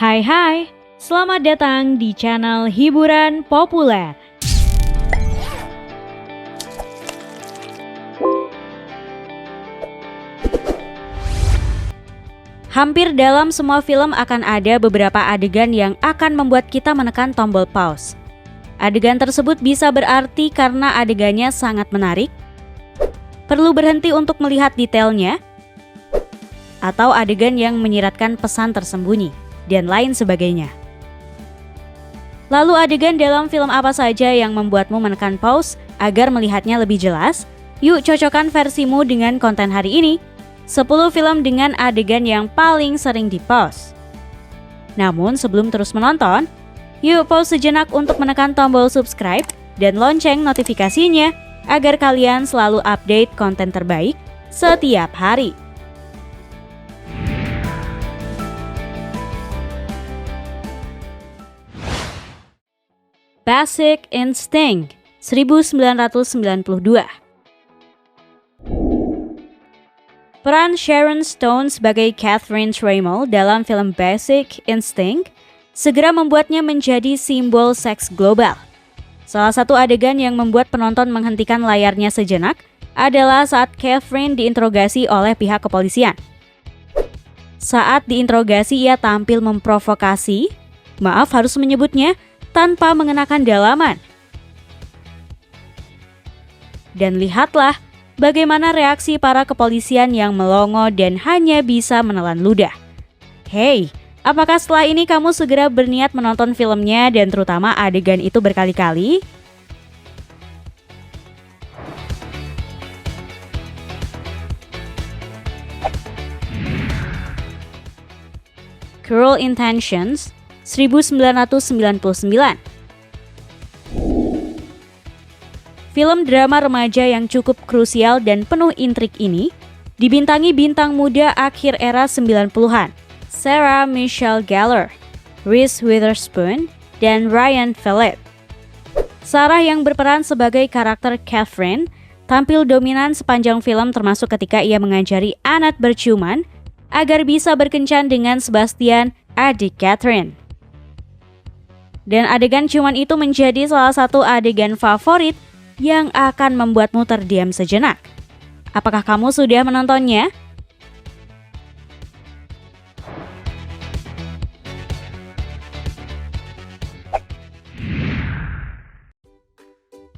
Hai, selamat datang di channel Hiburan Populer. Hampir dalam semua film akan ada beberapa adegan yang akan membuat kita menekan tombol pause. Adegan tersebut bisa berarti karena adegannya sangat menarik, perlu berhenti untuk melihat detailnya, atau adegan yang menyiratkan pesan tersembunyi, dan lain sebagainya. Lalu adegan dalam film apa saja yang membuatmu menekan pause agar melihatnya lebih jelas? Yuk cocokkan versimu dengan konten hari ini. 10 film dengan adegan yang paling sering di-pause. Namun sebelum terus menonton, yuk pause sejenak untuk menekan tombol subscribe dan lonceng notifikasinya agar kalian selalu update konten terbaik setiap hari. Basic Instinct 1992. Peran Sharon Stone sebagai Catherine Trammell dalam film Basic Instinct segera membuatnya menjadi simbol seks global. Salah satu adegan yang membuat penonton menghentikan layarnya sejenak adalah saat Catherine diinterogasi oleh pihak kepolisian. Saat diinterogasi ia tampil memprovokasi, harus menyebutnya, tanpa mengenakan dalaman. Dan lihatlah bagaimana reaksi para kepolisian yang melongo dan hanya bisa menelan ludah. Hey, apakah setelah ini kamu segera berniat menonton filmnya dan terutama adegan itu berkali-kali? Cruel Intentions 1999. Film drama remaja yang cukup krusial dan penuh intrik ini dibintangi bintang muda akhir era 90-an, Sarah Michelle Gellar, Reese Witherspoon, dan Ryan Phillippe. Sarah yang berperan sebagai karakter Catherine tampil dominan sepanjang film termasuk ketika ia mengajari Annette berciuman agar bisa berkencan dengan Sebastian, adik Catherine. Dan adegan ciuman itu menjadi salah satu adegan favorit yang akan membuatmu terdiam sejenak. Apakah kamu sudah menontonnya?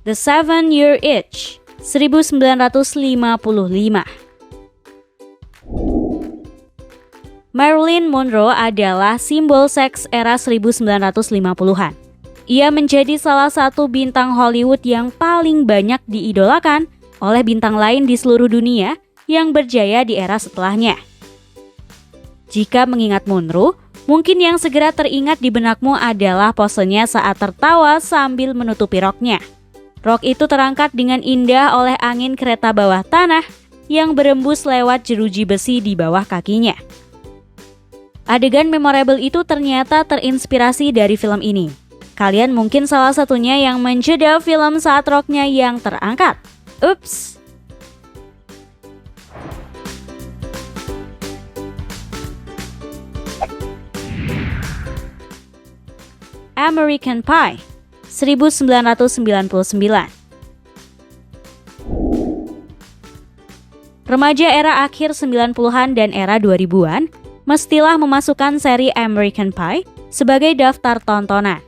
The 7-Year Itch 1955. Marilyn Monroe adalah simbol seks era 1950-an. Ia menjadi salah satu bintang Hollywood yang paling banyak diidolakan oleh bintang lain di seluruh dunia yang berjaya di era setelahnya. Jika mengingat Monroe, mungkin yang segera teringat di benakmu adalah posenya saat tertawa sambil menutupi roknya. Rok itu terangkat dengan indah oleh angin kereta bawah tanah yang berembus lewat jeruji besi di bawah kakinya. Adegan memorable itu ternyata terinspirasi dari film ini. Kalian mungkin salah satunya yang menjeda film saat roknya yang terangkat. Ups. American Pie 1999. Remaja era akhir 90-an dan era 2000-an mestilah memasukkan seri American Pie sebagai daftar tontonan.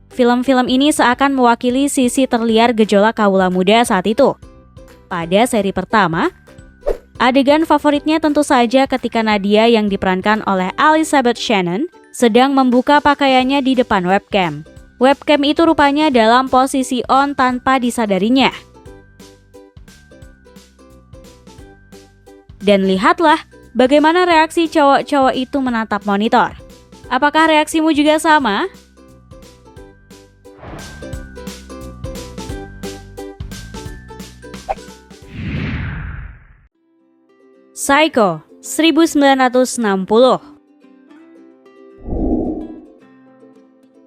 Film-film ini seakan mewakili sisi terliar gejolak kaula muda saat itu. Pada seri pertama, adegan favoritnya tentu saja ketika Nadia yang diperankan oleh Elizabeth Shannon sedang membuka pakaiannya di depan webcam. Webcam itu rupanya dalam posisi on tanpa disadarinya. Dan lihatlah bagaimana reaksi cowok-cowok itu menatap monitor. Apakah reaksimu juga sama? Psycho 1960.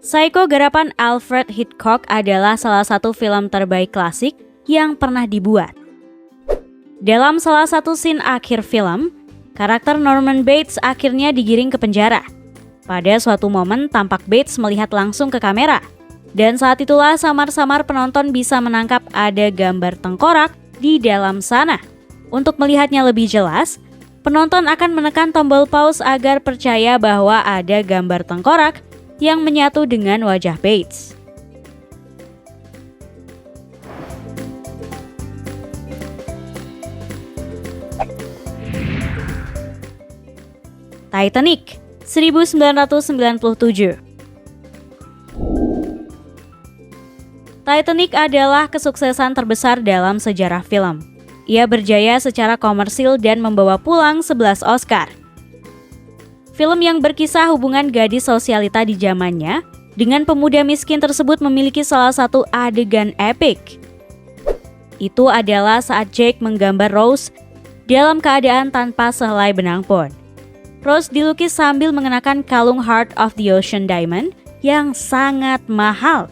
Psycho garapan Alfred Hitchcock adalah salah satu film terbaik klasik yang pernah dibuat. Dalam salah satu scene akhir film, karakter Norman Bates akhirnya digiring ke penjara. Pada suatu momen tampak Bates melihat langsung ke kamera. Dan saat itulah samar-samar penonton bisa menangkap ada gambar tengkorak di dalam sana. Untuk melihatnya lebih jelas, penonton akan menekan tombol pause agar percaya bahwa ada gambar tengkorak yang menyatu dengan wajah Bates. Titanic, 1997. Titanic adalah kesuksesan terbesar dalam sejarah film. Ia berjaya secara komersil dan membawa pulang 11 Oscar. Film yang berkisah hubungan gadis sosialita di zamannya dengan pemuda miskin tersebut memiliki salah satu adegan epik. Itu adalah saat Jake menggambar Rose dalam keadaan tanpa sehelai benang pun. Rose dilukis sambil mengenakan kalung Heart of the Ocean Diamond yang sangat mahal.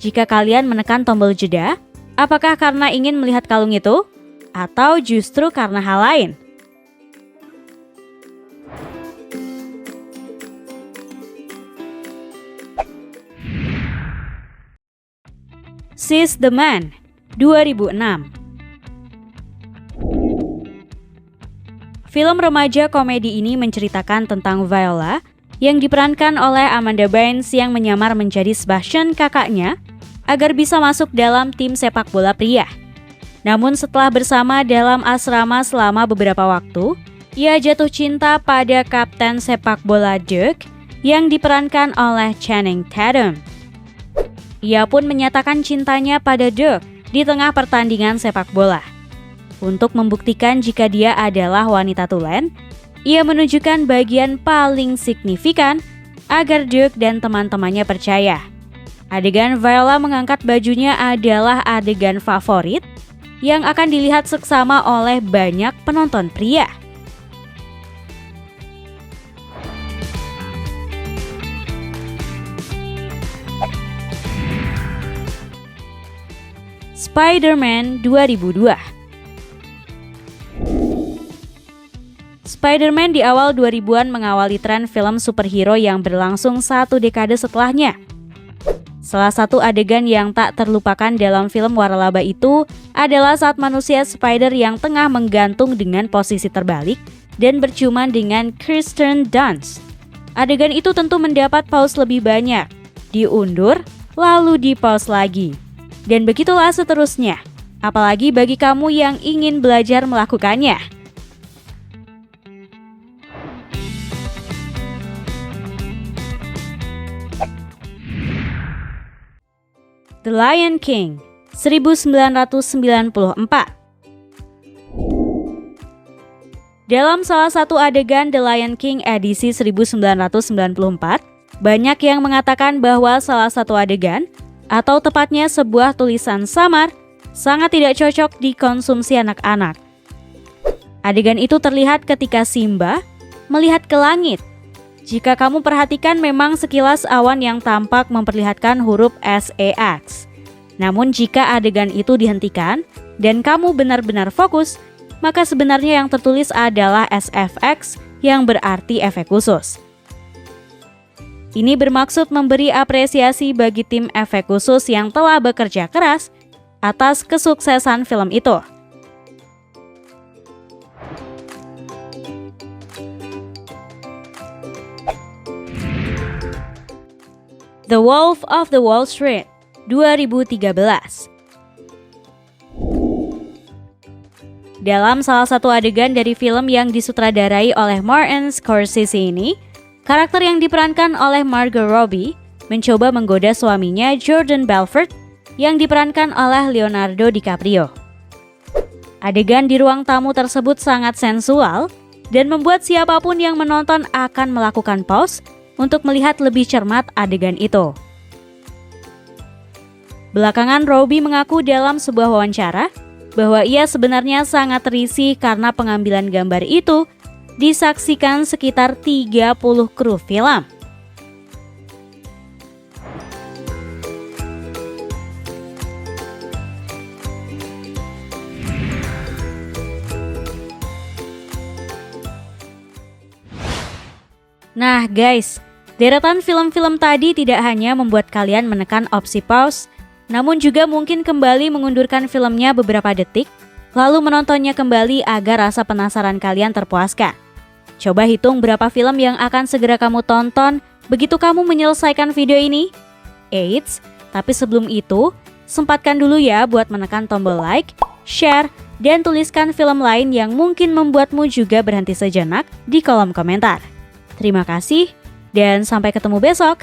Jika kalian menekan tombol jeda, apakah karena ingin melihat kalung itu? Atau justru karena hal lain? She's the Man, 2006. Film remaja komedi ini menceritakan tentang Viola yang diperankan oleh Amanda Bynes yang menyamar menjadi Sebastian kakaknya agar bisa masuk dalam tim sepak bola pria. Namun setelah bersama dalam asrama selama beberapa waktu, ia jatuh cinta pada kapten sepak bola Dirk yang diperankan oleh Channing Tatum. Ia pun menyatakan cintanya pada Dirk di tengah pertandingan sepak bola. Untuk membuktikan jika dia adalah wanita tulen, ia menunjukkan bagian paling signifikan agar Dirk dan teman-temannya percaya. Adegan Viola mengangkat bajunya adalah adegan favorit yang akan dilihat seksama oleh banyak penonton pria. Spider-Man 2002. Spider-Man di awal 2000-an mengawali tren film superhero yang berlangsung satu dekade setelahnya. Salah satu adegan yang tak terlupakan dalam film waralaba itu adalah saat manusia Spider yang tengah menggantung dengan posisi terbalik dan berciuman dengan Kirsten Dunst. Adegan itu tentu mendapat pause lebih banyak, diundur, lalu di-pause lagi. Dan begitulah seterusnya, apalagi bagi kamu yang ingin belajar melakukannya. The Lion King, 1994. Dalam salah satu adegan The Lion King edisi 1994, banyak yang mengatakan bahwa salah satu adegan, atau tepatnya sebuah tulisan samar, sangat tidak cocok dikonsumsi anak-anak. Adegan itu terlihat ketika Simba melihat ke langit. Jika kamu perhatikan memang sekilas awan yang tampak memperlihatkan huruf SEX. Namun jika adegan itu dihentikan dan kamu benar-benar fokus, maka sebenarnya yang tertulis adalah SFX yang berarti efek khusus. Ini bermaksud memberi apresiasi bagi tim efek khusus yang telah bekerja keras atas kesuksesan film itu. The Wolf of the Wall Street, 2013. Dalam salah satu adegan dari film yang disutradarai oleh Martin Scorsese ini, karakter yang diperankan oleh Margot Robbie mencoba menggoda suaminya Jordan Belfort yang diperankan oleh Leonardo DiCaprio. Adegan di ruang tamu tersebut sangat sensual dan membuat siapapun yang menonton akan melakukan pause untuk melihat lebih cermat adegan itu. Belakangan Robbie mengaku dalam sebuah wawancara bahwa ia sebenarnya sangat risih karena pengambilan gambar itu disaksikan sekitar 30 kru film. Nah guys, Deretan film-film tadi tidak hanya membuat kalian menekan opsi pause, namun juga mungkin kembali mengundurkan filmnya beberapa detik, lalu menontonnya kembali agar rasa penasaran kalian terpuaskan. Coba hitung berapa film yang akan segera kamu tonton begitu kamu menyelesaikan video ini. Eits, tapi sebelum itu, sempatkan dulu ya buat menekan tombol like, share, dan tuliskan film lain yang mungkin membuatmu juga berhenti sejenak di kolom komentar. Terima kasih, dan sampai ketemu besok.